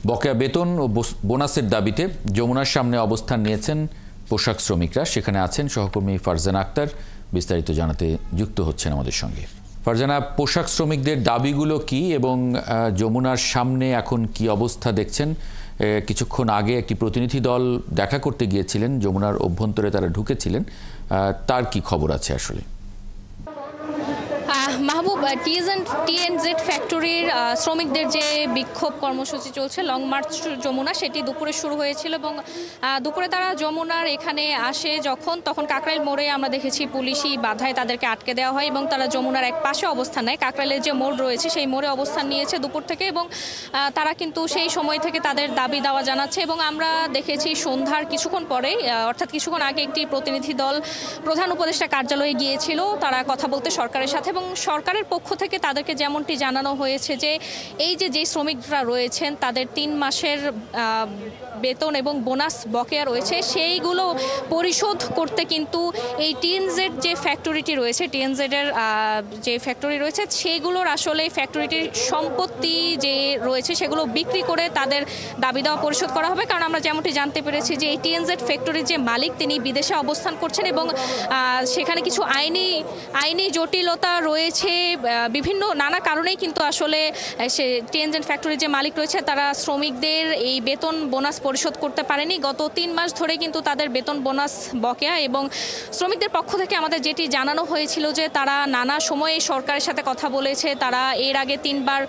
বকেয়া বেতন ও বোনাসের দাবিতে যমুনার সামনে অবস্থান নিয়েছেন পোশাক শ্রমিকরা। সেখানে আছেন সহকর্মী ফারজানা আক্তার, বিস্তারিত জানাতে যুক্ত হচ্ছেন আমাদের সঙ্গে। ফারজানা, পোশাক শ্রমিকদের দাবিগুলো কি এবং যমুনার সামনে এখন কি অবস্থা দেখছেন? কিছুক্ষণ আগে একটি প্রতিনিধি দল দেখা করতে গিয়েছিলেন, যমুনার অভ্যন্তরে তারা ঢুকেছিলেন, তার কি খবর আছে আসলে? মাহবুব, টিএনজেড ফ্যাক্টরির শ্রমিকদের যে বিক্ষোভ কর্মসূচি চলছে, লং মার্চ যমুনা, সেটি দুপুরে শুরু হয়েছিল এবং দুপুরে তারা যমুনার এখানে আসে তখন কাকরাইল মোড়ে আমরা দেখেছি পুলিশি বাধায় তাদেরকে আটকে দেওয়া হয় এবং তারা যমুনার এক পাশে অবস্থান নেয়। কাকরাইলের যে মোড় রয়েছে সেই মোড়ে অবস্থান নিয়েছে দুপুর থেকে এবং তারা কিন্তু সেই সময় থেকে তাদের দাবি দাওয়া জানাচ্ছে এবং আমরা দেখেছি সন্ধ্যার কিছুক্ষণ পরে, অর্থাৎ কিছুক্ষণ আগে একটি প্রতিনিধি দল প্রধান উপদেষ্টা কার্যালয়ে গিয়েছিল তারা কথা বলতে সরকারের সাথে, এবং সরকারের পক্ষ থেকে তাদেরকে যেমনটি জানানো হয়েছে যে এই যে শ্রমিকরা রয়েছেন তাদের 3 মাসের বেতন এবং বোনাস বকেয়া রয়েছে, সেইগুলো পরিশোধ করতে কিন্তু এই টিএনজেড যে ফ্যাক্টরিটি রয়েছে, টিএনজেডের যে ফ্যাক্টরি রয়েছে সেগুলোর আসলে ফ্যাক্টরিটির সম্পত্তি যে রয়েছে সেগুলো বিক্রি করে তাদের দাবি দেওয়া পরিশোধ করা হবে। কারণ আমরা যেমনটি জানতে পেরেছি যে এই টিএনজেড ফ্যাক্টরির যে মালিক তিনি বিদেশে অবস্থান করছেন এবং সেখানে কিছু আইনি জটিলতা রয়েছে, বিভিন্ন নানা কারণেই কিন্তু আসলে সে টিএনজেড ফ্যাক্টরির যে মালিক রয়েছে তারা শ্রমিকদের এই বেতন বোনাস পরিশোধ করতে পারেনি। গত 3 মাস ধরে কিন্তু তাদের বেতন বোনাস বকেয়া এবং শ্রমিকদের পক্ষ থেকে আমাদের যেটি জানানো হয়েছিল যে তারা নানা সময়ে সরকারের সাথে কথা বলেছে, তারা এর আগে 3 বার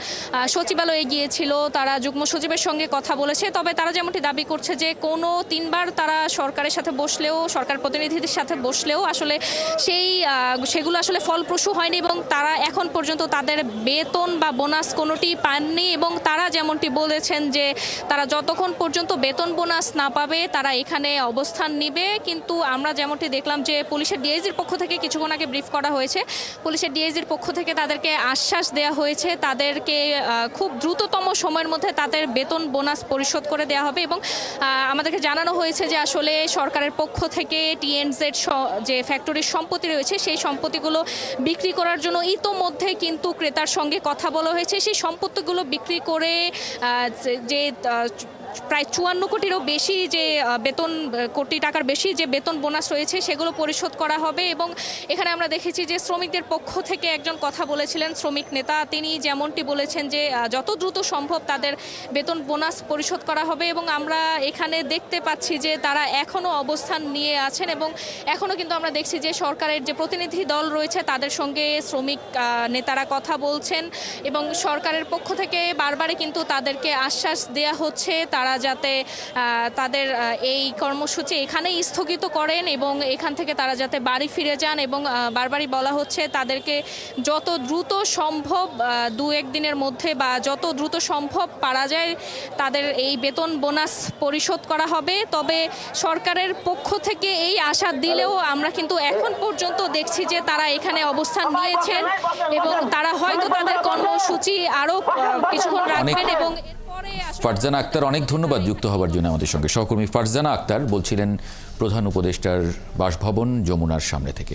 সচিবালয়ে গিয়েছিল, তারা যুগ্ম সচিবের সঙ্গে কথা বলেছে, তবে তারা যেমনটি দাবি করছে যে কোনো 3 বার তারা সরকারের সাথে বসলেও, সরকার প্রতিনিধিদের সাথে বসলেও আসলে সেগুলো আসলে ফলপ্রসূ হয়নি এবং তারা এখন পর্যন্ত তাদের বেতন বা বোনাস কোনোটি পাননি এবং তারা যেমনটি বলেছেন যে তারা যতক্ষণ পর্যন্ত বেতন বোনাস না পাবে তারা এখানে অবস্থান নিবে। কিন্তু আমরা যেমনটি দেখলাম যে পুলিশের ডিআইজির পক্ষ থেকে কিছুক্ষণ আগে ব্রিফ করা হয়েছে, পুলিশের ডিআইজির পক্ষ থেকে তাদেরকে আশ্বাস দেওয়া হয়েছে তাদেরকে খুব দ্রুততম সময়ের মধ্যে তাদের বেতন বোনাস পরিশোধ করে দেওয়া হবে এবং আমাদেরকে জানানো হয়েছে যে আসলে সরকারের পক্ষ থেকে টিএনজেড যে ফ্যাক্টরির সম্পত্তি রয়েছে সেই সম্পত্তিগুলো বিক্রি করার জন্য ইতোমধ্যে কিন্তু ক্রেতার সঙ্গে কথা বলা হয়েছে। সেই সম্পত্তিগুলো বিক্রি করে যে প্রায় 54 কোটিরও বেশি যে কোটি টাকার বেশি যে বেতন বোনাস রয়েছে সেগুলো পরিশোধ করা হবে। এবং এখানে আমরা দেখেছি যে শ্রমিকদের পক্ষ থেকে একজন কথা বলেছিলেন, শ্রমিক নেতা, তিনি যেমনটি বলেছেন যে যত দ্রুত সম্ভব তাদের বেতন বোনাস পরিশোধ করা হবে এবং আমরা এখানে দেখতে পাচ্ছি যে তারা এখনও অবস্থান নিয়ে আছেন এবং এখনও কিন্তু আমরা দেখছি যে সরকারের যে প্রতিনিধি দল রয়েছে তাদের সঙ্গে শ্রমিক নেতারা কথা বলছেন এবং সরকারের পক্ষ থেকে বারবারই কিন্তু তাদেরকে আশ্বাস দেয়া হচ্ছে তারা যাতে তাদের এই কর্মসূচি এখানেই স্থগিত করেন এবং এখান থেকে তারা যাতে বাড়ি ফিরে যান এবং বারবারই বলা হচ্ছে তাদেরকে যত দ্রুত সম্ভব 2-1 দিনের মধ্যে বা যত দ্রুত সম্ভব পারা যায় তাদের এই বেতন বোনাস পরিশোধ করা হবে। তবে সরকারের পক্ষ থেকে এই আশা দিলেও আমরা কিন্তু এখন পর্যন্ত দেখছি যে তারা এখানে অবস্থান নিয়েছেন এবং তারা হয়তো তাদের কর্মসূচি আরও কিছুক্ষণ রাখবেন। এবং ফারজানা আক্তার, অনেক ধন্যবাদ যুক্ত হবার জন্য আমাদের সঙ্গে। সহকর্মী ফারজানা আক্তার বলছিলেন প্রধান উপদেষ্টার বাসভবন যমুনার সামনে থেকে।